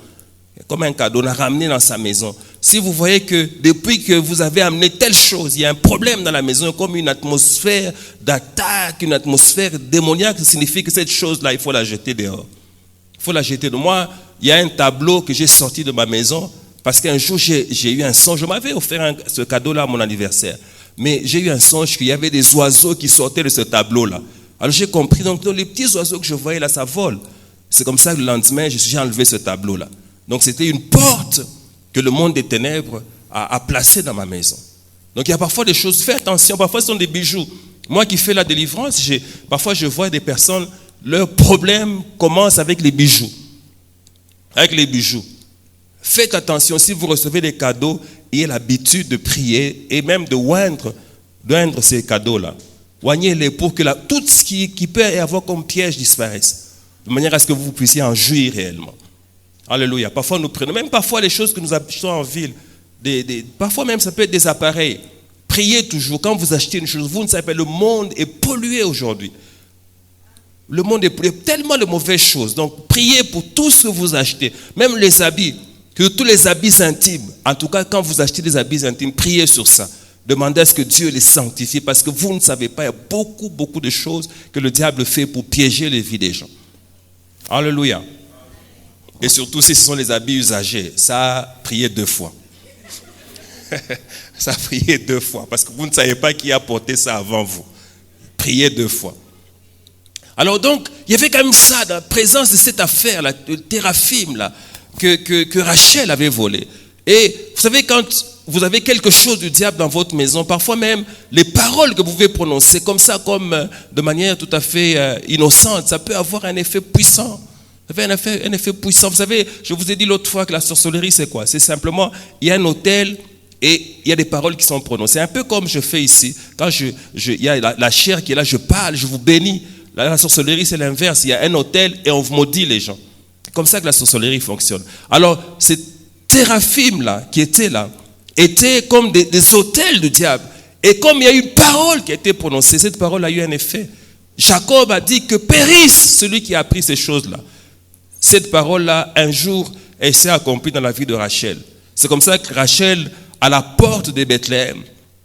Comme un cadeau, on a ramené dans sa maison. Si vous voyez que depuis que vous avez amené telle chose, il y a un problème dans la maison, comme une atmosphère d'attaque, une atmosphère démoniaque, ça signifie que cette chose-là, il faut la jeter dehors. Il faut la jeter dehors. Moi, il y a un tableau que j'ai sorti de ma maison, parce qu'un jour, j'ai eu un songe. Je m'avais offert ce cadeau-là à mon anniversaire. Mais j'ai eu un songe qu'il y avait des oiseaux qui sortaient de ce tableau-là. Alors j'ai compris, donc les petits oiseaux que je voyais là, ça vole. C'est comme ça que le lendemain, j'ai enlevé ce tableau-là. Donc c'était une porte que le monde des ténèbres a placée dans ma maison. Donc il y a parfois des choses, fais attention, parfois ce sont des bijoux. Moi qui fais la délivrance, parfois je vois des personnes, leur problème commence avec les bijoux. avec les bijoux. Faites attention, si vous recevez des cadeaux, ayez l'habitude de prier et même de oindre ces cadeaux-là. Oignez-les pour que tout ce qui peut y avoir comme piège disparaisse, de manière à ce que vous puissiez en jouir réellement. Alléluia. Parfois nous prenons, même parfois les choses que nous achetons en ville, parfois même ça peut être des appareils. Priez toujours. Quand vous achetez une chose, vous ne savez pas, le monde est pollué aujourd'hui. Le monde est pollué, tellement de mauvaises choses. Donc priez pour tout ce que vous achetez, même les habits, que tous les habits intimes, en tout cas quand vous achetez des habits intimes, priez sur ça. Demandez à ce que Dieu les sanctifie, parce que vous ne savez pas, il y a beaucoup de choses que le diable fait pour piéger les vies des gens. Alléluia. Et surtout si ce sont les habits usagés, ça, priez 2 fois. Ça, priez 2 fois, parce que vous ne savez pas qui a porté ça avant vous. Priez 2 fois. Alors donc, il y avait quand même ça, dans la présence de cette affaire, là, le téraphim, là, que Rachel avait volé. Et vous savez, quand vous avez quelque chose du diable dans votre maison, parfois même les paroles que vous pouvez prononcer comme ça, de manière tout à fait innocente, ça peut avoir un effet puissant. Ça fait un effet puissant. Vous savez, je vous ai dit l'autre fois que la sorcellerie, c'est quoi? C'est simplement, il y a un autel et il y a des paroles qui sont prononcées. Un peu comme je fais ici. Quand il y a la chair qui est là, je parle, je vous bénis. La sorcellerie, c'est l'inverse. Il y a un autel et on maudit les gens. C'est comme ça que la sorcellerie fonctionne. Alors, ces téraphim-là, qui étaient là, étaient comme des autels du diable. Et comme il y a une parole qui a été prononcée, cette parole a eu un effet. Jacob a dit que périsse celui qui a appris ces choses-là. Cette parole-là, un jour, elle s'est accomplie dans la vie de Rachel. C'est comme ça que Rachel, à la porte de Bethléem,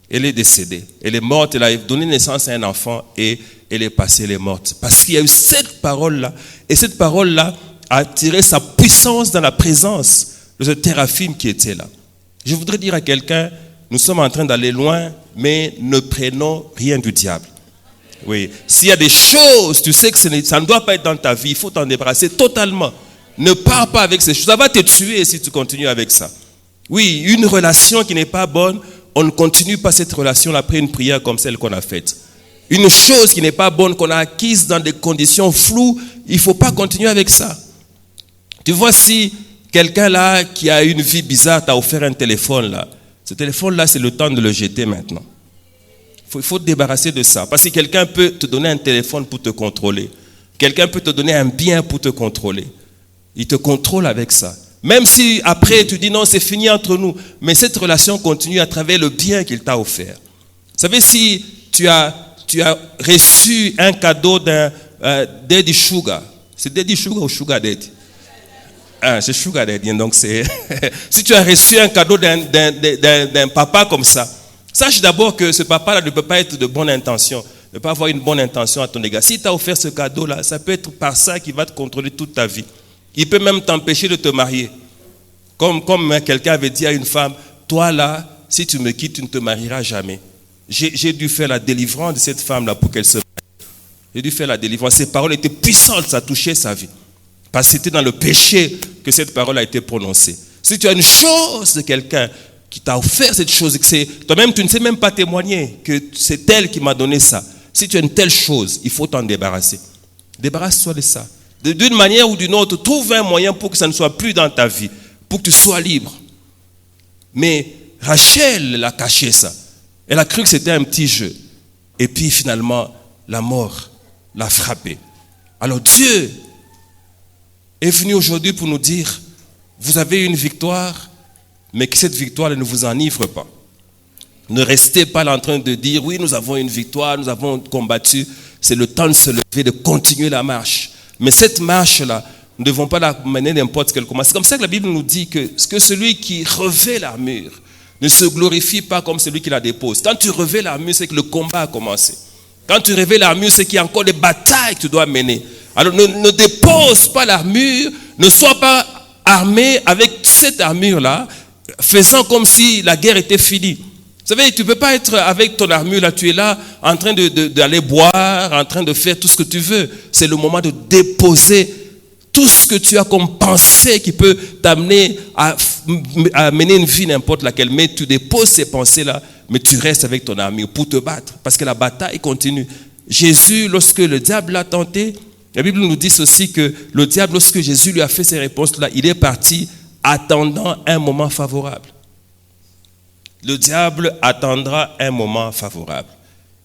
elle est décédée. Elle est morte, elle a donné naissance à un enfant et elle est passée, elle est morte. Parce qu'il y a eu cette parole-là. Et cette parole-là a tiré sa puissance dans la présence de ce téraphim qui était là. Je voudrais dire à quelqu'un, nous sommes en train d'aller loin, mais ne prenons rien du diable. Oui. S'il y a des choses, tu sais que ça ne doit pas être dans ta vie, il faut t'en débarrasser totalement. Ne pars pas avec ces choses. Ça va te tuer si tu continues avec ça. Oui, une relation qui n'est pas bonne, on ne continue pas cette relation après une prière comme celle qu'on a faite. Une chose qui n'est pas bonne, qu'on a acquise dans des conditions floues, il ne faut pas continuer avec ça. Tu vois, si quelqu'un là qui a une vie bizarre t'a offert un téléphone là, ce téléphone là, c'est le temps de le jeter maintenant. Il faut te débarrasser de ça. Parce que quelqu'un peut te donner un téléphone pour te contrôler. Quelqu'un peut te donner un bien pour te contrôler. Il te contrôle avec ça. Même si après tu dis non, c'est fini entre nous. Mais cette relation continue à travers le bien qu'il t'a offert. Vous savez, si tu as reçu un cadeau d'un Daddy Sugar. C'est Daddy Sugar ou Sugar Daddy? C'est Sugar Daddy. Donc c'est si tu as reçu un cadeau d'un papa comme ça, sache d'abord que ce papa-là ne peut pas être de bonne intention, ne peut pas avoir une bonne intention à ton égard. S'il t'a offert ce cadeau-là, ça peut être par ça qu'il va te contrôler toute ta vie. Il peut même t'empêcher de te marier. Comme quelqu'un avait dit à une femme, toi là, si tu me quittes, tu ne te marieras jamais. J'ai dû faire la délivrance de cette femme-là pour qu'elle se marie. J'ai dû faire la délivrance. Ces paroles étaient puissantes, ça touchait sa vie. Parce que c'était dans le péché que cette parole a été prononcée. Si tu as une chose de quelqu'un qui t'a offert cette chose, et que toi-même tu ne sais même pas témoigner que c'est elle qui m'a donné ça. Si tu as une telle chose, il faut t'en débarrasser. Débarrasse-toi de ça. D'une manière ou d'une autre, trouve un moyen pour que ça ne soit plus dans ta vie, pour que tu sois libre. Mais Rachel a caché ça. Elle a cru que c'était un petit jeu. Et puis finalement, la mort l'a frappée. Alors Dieu est venu aujourd'hui pour nous dire, vous avez une victoire, mais que cette victoire ne vous enivre pas. Ne restez pas là en train de dire, oui, nous avons une victoire, nous avons combattu. C'est le temps de se lever, de continuer la marche. Mais cette marche-là, nous ne devons pas la mener n'importe quel comment. C'est comme ça que la Bible nous dit que celui qui revêt l'armure ne se glorifie pas comme celui qui la dépose. Quand tu revêts l'armure, c'est que le combat a commencé. Quand tu revêts l'armure, c'est qu'il y a encore des batailles que tu dois mener. Alors ne dépose pas l'armure, ne sois pas armé avec cette armure-là, faisant comme si la guerre était finie. Vous savez, tu ne peux pas être avec ton armure là, tu es là en train d'aller boire, en train de faire tout ce que tu veux. C'est le moment de déposer tout ce que tu as comme pensée qui peut t'amener à mener une vie n'importe laquelle. Mais tu déposes ces pensées-là, mais tu restes avec ton armure pour te battre. Parce que la bataille continue. Jésus, lorsque le diable l'a tenté, La Bible nous dit aussi que le diable, lorsque Jésus lui a fait ces réponses-là, il est parti attendant un moment favorable. Le diable attendra un moment favorable.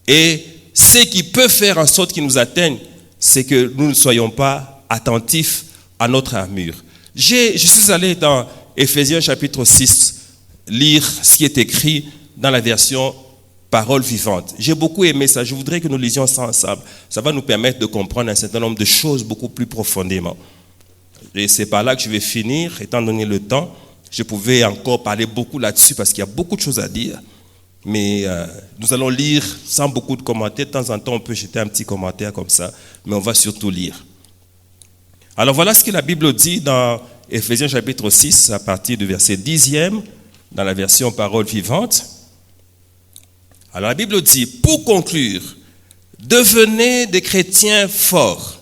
Et ce qui peut faire en sorte qu'il nous atteigne, c'est que nous ne soyons pas attentifs à notre armure. Je suis allé dans Éphésiens chapitre 6 lire ce qui est écrit dans la version Parole vivante. J'ai beaucoup aimé ça. Je voudrais que nous lisions ça ensemble. Ça va nous permettre de comprendre un certain nombre de choses beaucoup plus profondément. Et c'est par là que je vais finir, étant donné le temps. Je pouvais encore parler beaucoup là-dessus parce qu'il y a beaucoup de choses à dire. Mais nous allons lire sans beaucoup de commentaires. De temps en temps, on peut jeter un petit commentaire comme ça. Mais on va surtout lire. Alors voilà ce que la Bible dit dans Éphésiens chapitre 6, à partir du verset 10e, dans la version Parole vivante. Alors la Bible dit, pour conclure, devenez des chrétiens forts.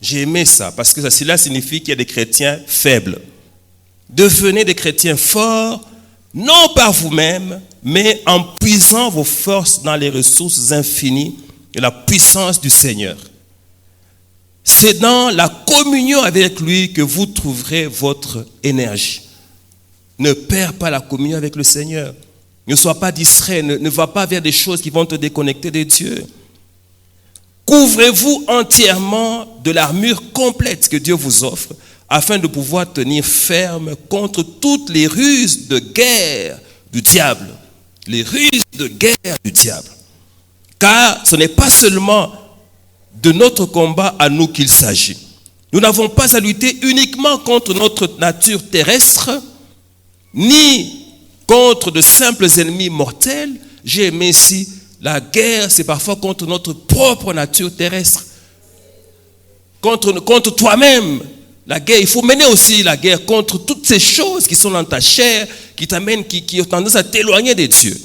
J'ai aimé ça, parce que cela signifie qu'il y a des chrétiens faibles. Devenez des chrétiens forts, non par vous-même, mais en puisant vos forces dans les ressources infinies et la puissance du Seigneur. C'est dans la communion avec lui que vous trouverez votre énergie. Ne perds pas la communion avec le Seigneur. Ne sois pas distrait, ne va pas vers des choses qui vont te déconnecter de Dieu. Couvrez-vous entièrement de l'armure complète que Dieu vous offre, afin de pouvoir tenir ferme contre toutes les ruses de guerre du diable. Les ruses de guerre du diable. Car ce n'est pas seulement de notre combat à nous qu'il s'agit. Nous n'avons pas à lutter uniquement contre notre nature terrestre, ni contre de simples ennemis mortels. J'ai aimé ici, la guerre, c'est parfois contre notre propre nature terrestre. Contre toi-même. La guerre, il faut mener aussi la guerre contre toutes ces choses qui sont dans ta chair, qui t'amènent, qui ont tendance à t'éloigner de Dieu.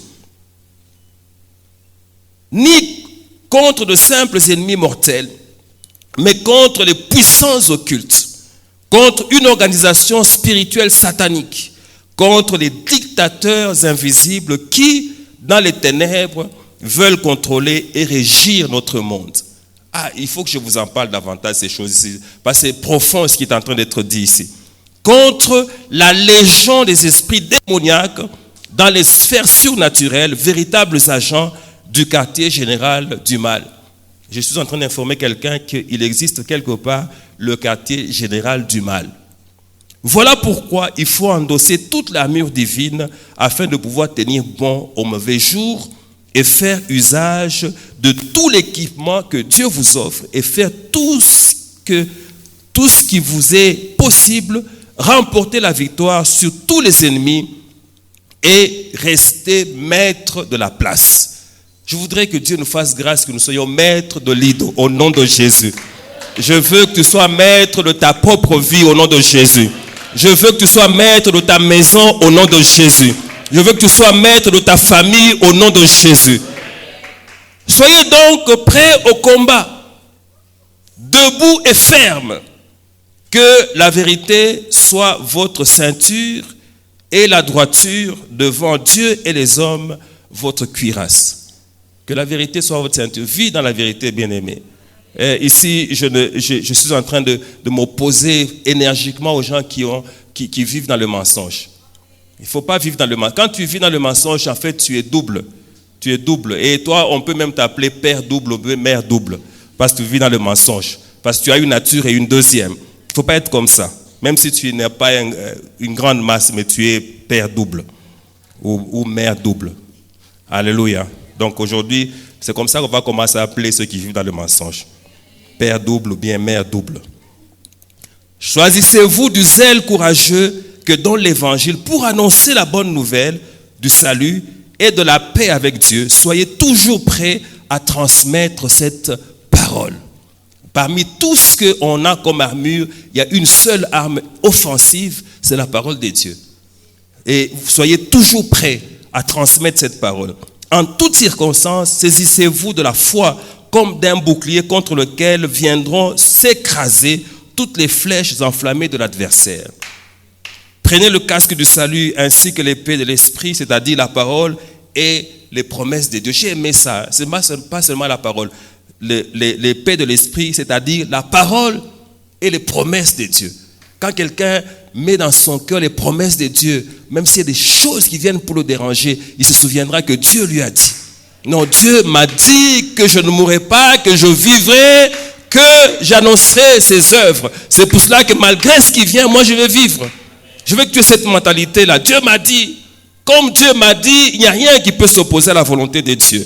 Ni contre de simples ennemis mortels, mais contre les puissances occultes, contre une organisation spirituelle satanique, contre les dictateurs invisibles qui, dans les ténèbres, veulent contrôler et régir notre monde. Ah, il faut que je vous en parle davantage, ces choses ici, parce que c'est profond ce qui est en train d'être dit ici. Contre la légion des esprits démoniaques dans les sphères surnaturelles, véritables agents du quartier général du mal. Je suis en train d'informer quelqu'un qu'il existe quelque part le quartier général du mal. Voilà pourquoi il faut endosser toute l'armure divine afin de pouvoir tenir bon au mauvais jour et faire usage de tout l'équipement que Dieu vous offre et faire tout ce qui vous est possible, remporter la victoire sur tous les ennemis et rester maître de la place. Je voudrais que Dieu nous fasse grâce, que nous soyons maîtres de l'île au nom de Jésus. Je veux que tu sois maître de ta propre vie au nom de Jésus. Je veux que tu sois maître de ta maison au nom de Jésus. Je veux que tu sois maître de ta famille au nom de Jésus. Soyez donc prêts au combat, debout et ferme. Que la vérité soit votre ceinture et la droiture devant Dieu et les hommes votre cuirasse. Que la vérité soit votre ceinture. Vis dans la vérité, bien-aimé. Ici, je suis en train de m'opposer énergiquement aux gens qui vivent dans le mensonge. Il ne faut pas vivre dans le mensonge. Quand tu vis dans le mensonge, en fait, tu es double. Tu es double. Et toi, on peut même t'appeler père double ou mère double. Parce que tu vis dans le mensonge. Parce que tu as une nature et une deuxième. Il ne faut pas être comme ça. Même si tu n'es pas une grande masse, mais tu es père double ou mère double. Alléluia. Donc aujourd'hui, c'est comme ça qu'on va commencer à appeler ceux qui vivent dans le mensonge. Père double ou bien mère double. Choisissez-vous du zèle courageux que donne l'Évangile pour annoncer la bonne nouvelle du salut et de la paix avec Dieu. Soyez toujours prêts à transmettre cette parole. Parmi tout ce qu'on a comme armure, il y a une seule arme offensive, c'est la parole de Dieu. Et soyez toujours prêts à transmettre cette parole. En toutes circonstances, saisissez-vous de la foi comme d'un bouclier contre lequel viendront s'écraser toutes les flèches enflammées de l'adversaire. Prenez le casque du salut ainsi que l'épée de l'esprit, c'est-à-dire la parole et les promesses de Dieu. J'ai aimé ça. Ce n'est pas seulement la parole. l'épée de l'esprit, c'est-à-dire la parole et les promesses de Dieu. Quand quelqu'un met dans son cœur les promesses de Dieu, même s'il y a des choses qui viennent pour le déranger, il se souviendra que Dieu lui a dit. Non, Dieu m'a dit que je ne mourrai pas, que je vivrai, que j'annoncerai ses œuvres. C'est pour cela que malgré ce qui vient, moi je vais vivre. Je veux que tu aies cette mentalité-là. Dieu m'a dit, comme Dieu m'a dit, il n'y a rien qui peut s'opposer à la volonté de Dieu.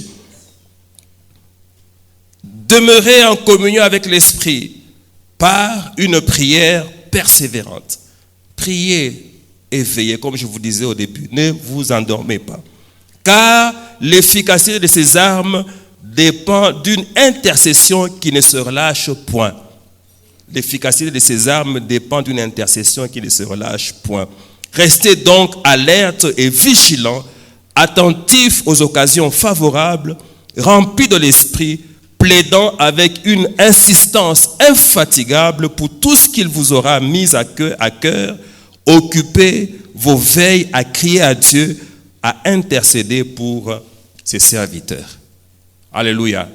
Demeurez en communion avec l'Esprit par une prière persévérante. Priez et veillez, comme je vous disais au début. Ne vous endormez pas. Car l'efficacité de ces armes dépend d'une intercession qui ne se relâche point. L'efficacité de ces armes dépend d'une intercession qui ne se relâche point. Restez donc alertes et vigilants, attentifs aux occasions favorables, remplis de l'esprit, plaidant avec une insistance infatigable pour tout ce qu'il vous aura mis à cœur, occupez vos veilles à crier à Dieu, à intercéder pour ses serviteurs. Alléluia.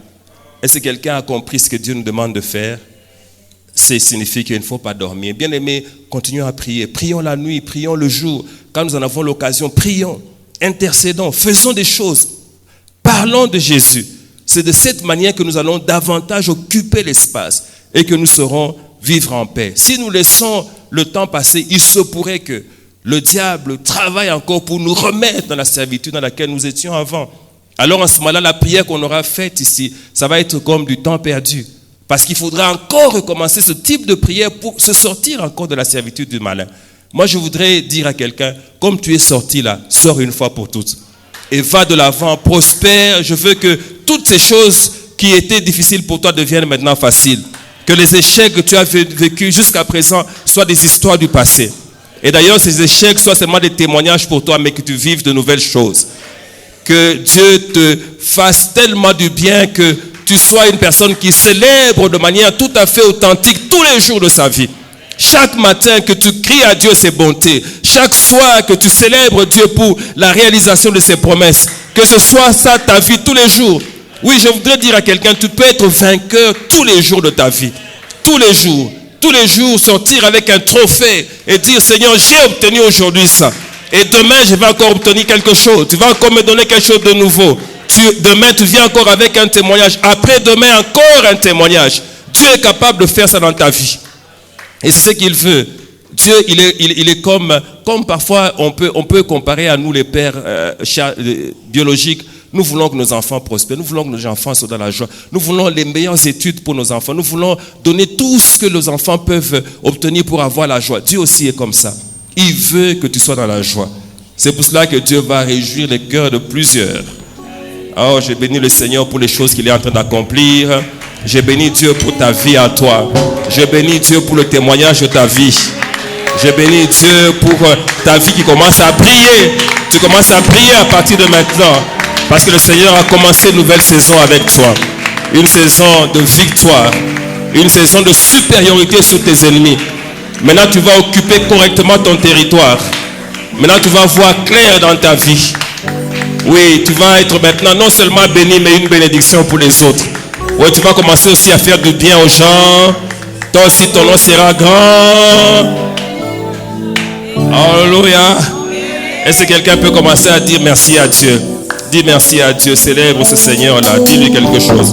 Est-ce que quelqu'un a compris ce que Dieu nous demande de faire? Ça signifie qu'il ne faut pas dormir. Bien-aimés, continuons à prier. Prions la nuit, prions le jour. Quand nous en avons l'occasion, prions, intercédons, faisons des choses. Parlons de Jésus. C'est de cette manière que nous allons davantage occuper l'espace et que nous saurons vivre en paix. Si nous laissons le temps passer, il se pourrait que le diable travaille encore pour nous remettre dans la servitude dans laquelle nous étions avant. Alors en ce moment-là, la prière qu'on aura faite ici, ça va être comme du temps perdu. Parce qu'il faudra encore recommencer ce type de prière pour se sortir encore de la servitude du malin. Moi, je voudrais dire à quelqu'un, comme tu es sorti là, sors une fois pour toutes. Et va de l'avant, prospère. Je veux que toutes ces choses qui étaient difficiles pour toi deviennent maintenant faciles. Que les échecs que tu as vécus jusqu'à présent soient des histoires du passé. Et d'ailleurs, ces échecs soient seulement des témoignages pour toi, mais que tu vives de nouvelles choses. Que Dieu te fasse tellement du bien que tu sois une personne qui célèbre de manière tout à fait authentique tous les jours de sa vie. Chaque matin que tu cries à Dieu ses bontés, chaque soir que tu célèbres Dieu pour la réalisation de ses promesses, que ce soit ça ta vie tous les jours. Oui, je voudrais dire à quelqu'un, tu peux être vainqueur tous les jours de ta vie. Tous les jours sortir avec un trophée et dire Seigneur, j'ai obtenu aujourd'hui ça. Et demain, je vais encore obtenir quelque chose. Tu vas encore me donner quelque chose de nouveau. Demain, tu viens encore avec un témoignage. Après-demain, encore un témoignage. Dieu est capable de faire ça dans ta vie. Et c'est ce qu'il veut. Dieu, il est comme parfois on peut comparer à nous les pères biologiques. Nous voulons que nos enfants prospèrent. Nous voulons que nos enfants soient dans la joie. Nous voulons les meilleures études pour nos enfants. Nous voulons donner tout ce que nos enfants peuvent obtenir pour avoir la joie. Dieu aussi est comme ça. Il veut que tu sois dans la joie. C'est pour cela que Dieu va réjouir les cœurs de plusieurs. Oh, j'ai béni le Seigneur pour les choses qu'il est en train d'accomplir. J'ai béni Dieu pour ta vie à toi. J'ai béni Dieu pour le témoignage de ta vie. J'ai béni Dieu pour ta vie qui commence à briller. Tu commences à briller à partir de maintenant. Parce que le Seigneur a commencé une nouvelle saison avec toi. Une saison de victoire. Une saison de supériorité sur tes ennemis. Maintenant, tu vas occuper correctement ton territoire. Maintenant, tu vas voir clair dans ta vie. Oui, tu vas être maintenant non seulement béni, mais une bénédiction pour les autres. Oui, tu vas commencer aussi à faire du bien aux gens. Toi aussi, ton nom sera grand. Alléluia. Est-ce que quelqu'un peut commencer à dire merci à Dieu? Dis merci à Dieu. Célèbre ce Seigneur-là. Dis-lui quelque chose.